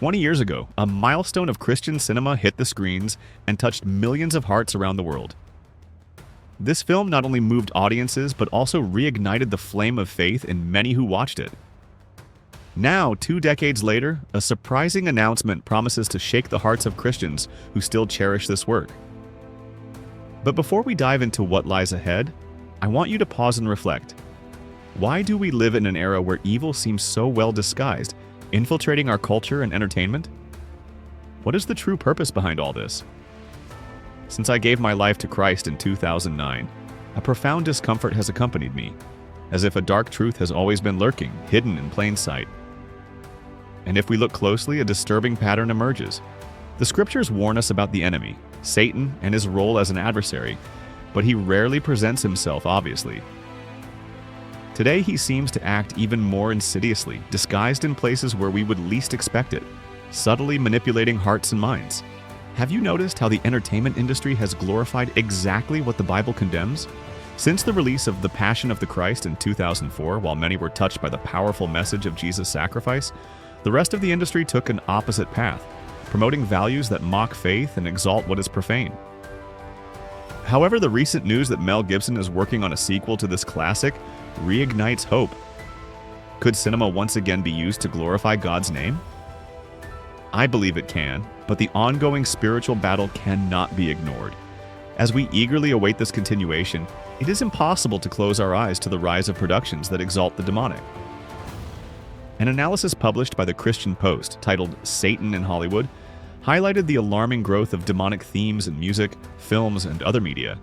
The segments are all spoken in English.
20 years ago, a milestone of Christian cinema hit the screens and touched millions of hearts around the world. This film not only moved audiences, but also reignited the flame of faith in many who watched it. Now, 2 decades later, a surprising announcement promises to shake the hearts of Christians who still cherish this work. But before we dive into what lies ahead, I want you to pause and reflect. Why do we live in an era where evil seems so well disguised, infiltrating our culture and entertainment? What is the true purpose behind all this? Since I gave my life to Christ in 2009, a profound discomfort has accompanied me, as if a dark truth has always been lurking, hidden in plain sight. And if we look closely, a disturbing pattern emerges. The scriptures warn us about the enemy, Satan, and his role as an adversary, but he rarely presents himself obviously. Today he seems to act even more insidiously, disguised in places where we would least expect it, subtly manipulating hearts and minds. Have you noticed how the entertainment industry has glorified exactly what the Bible condemns? Since the release of The Passion of the Christ in 2004, while many were touched by the powerful message of Jesus' sacrifice, the rest of the industry took an opposite path, promoting values that mock faith and exalt what is profane. However, the recent news that Mel Gibson is working on a sequel to this classic reignites hope. Could cinema once again be used to glorify God's name? I believe it can, but the ongoing spiritual battle cannot be ignored. As we eagerly await this continuation, it is impossible to close our eyes to the rise of productions that exalt the demonic. An analysis published by the Christian Post, titled "Satan in Hollywood," highlighted the alarming growth of demonic themes in music, films, and other media.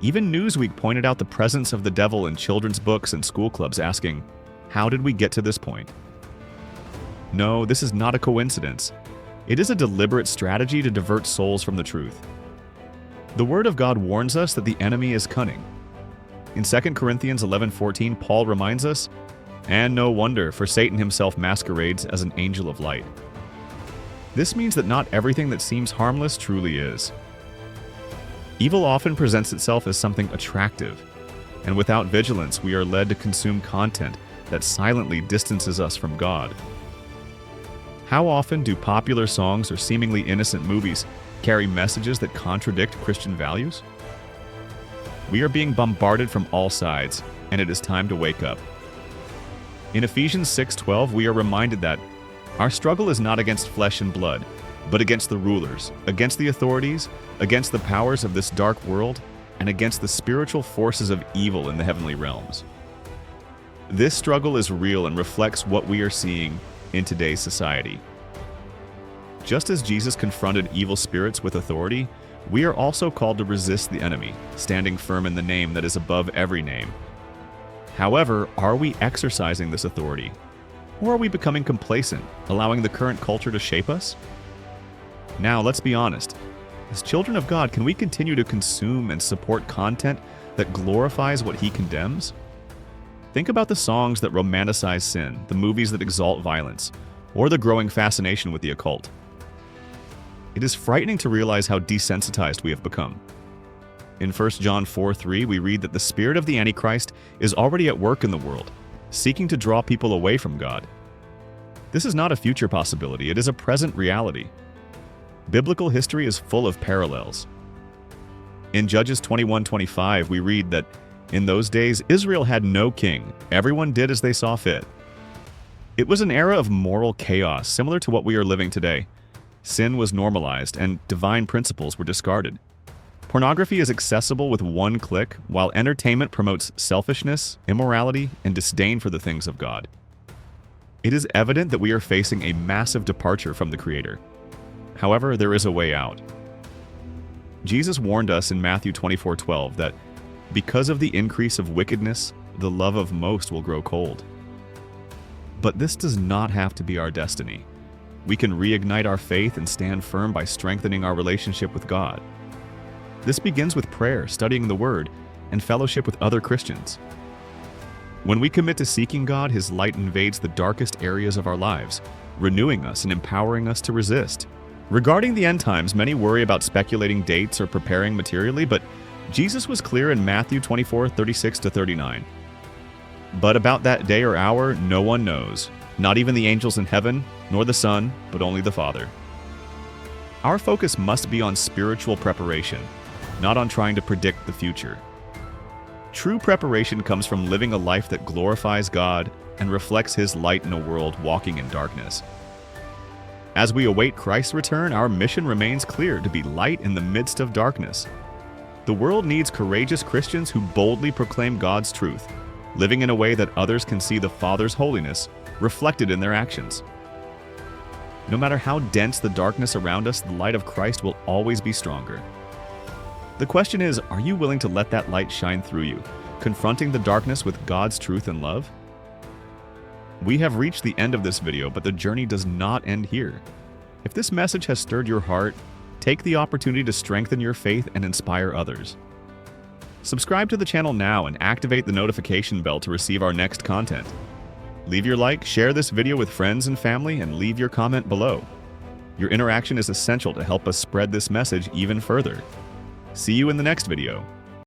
Even Newsweek pointed out the presence of the devil in children's books and school clubs, asking, "How did we get to this point?" No, this is not a coincidence. It is a deliberate strategy to divert souls from the truth. The Word of God warns us that the enemy is cunning. In 2 Corinthians 11:14, Paul reminds us, "And no wonder, for Satan himself masquerades as an angel of light." This means that not everything that seems harmless truly is. Evil often presents itself as something attractive, and without vigilance, we are led to consume content that silently distances us from God. How often do popular songs or seemingly innocent movies carry messages that contradict Christian values? We are being bombarded from all sides, and it is time to wake up. In Ephesians 6:12, we are reminded that our struggle is not against flesh and blood, but against the rulers, against the authorities, against the powers of this dark world, and against the spiritual forces of evil in the heavenly realms. This struggle is real and reflects what we are seeing in today's society. Just as Jesus confronted evil spirits with authority, we are also called to resist the enemy, standing firm in the name that is above every name. However, are we exercising this authority? Or are we becoming complacent, allowing the current culture to shape us? Now, let's be honest. As children of God, can we continue to consume and support content that glorifies what He condemns? Think about the songs that romanticize sin, the movies that exalt violence, or the growing fascination with the occult. It is frightening to realize how desensitized we have become. In 1 John 4:3, we read that the spirit of the Antichrist is already at work in the world, seeking to draw people away from God. This is not a future possibility, it is a present reality. Biblical history is full of parallels. In Judges 21:25, we read that in those days Israel had no king, everyone did as they saw fit. It was an era of moral chaos, similar to what we are living today. Sin was normalized, and divine principles were discarded. Pornography is accessible with one click, while entertainment promotes selfishness, immorality, and disdain for the things of God. It is evident that we are facing a massive departure from the Creator. However, there is a way out. Jesus warned us in Matthew 24:12 that because of the increase of wickedness, the love of most will grow cold. But this does not have to be our destiny. We can reignite our faith and stand firm by strengthening our relationship with God. This begins with prayer, studying the Word, and fellowship with other Christians. When we commit to seeking God, His light invades the darkest areas of our lives, renewing us and empowering us to resist. Regarding the end times, many worry about speculating dates or preparing materially, but Jesus was clear in Matthew 24:36-39. "But about that day or hour no one knows, Not even the angels in heaven, nor the Son, but only the Father. Our focus must be on spiritual preparation, not on trying to predict the future. True preparation comes from living a life that glorifies God and reflects His light in a world walking in darkness. As we await Christ's return, our mission remains clear: to be light in the midst of darkness. The world needs courageous Christians who boldly proclaim God's truth, living in a way that others can see the Father's holiness reflected in their actions. No matter how dense the darkness around us, the light of Christ will always be stronger. The question is, are you willing to let that light shine through you, confronting the darkness with God's truth and love? We have reached the end of this video, but the journey does not end here. If this message has stirred your heart, take the opportunity to strengthen your faith and inspire others. Subscribe to the channel now and activate the notification bell to receive our next content. Leave your like, share this video with friends and family, and leave your comment below. Your interaction is essential to help us spread this message even further. See you in the next video.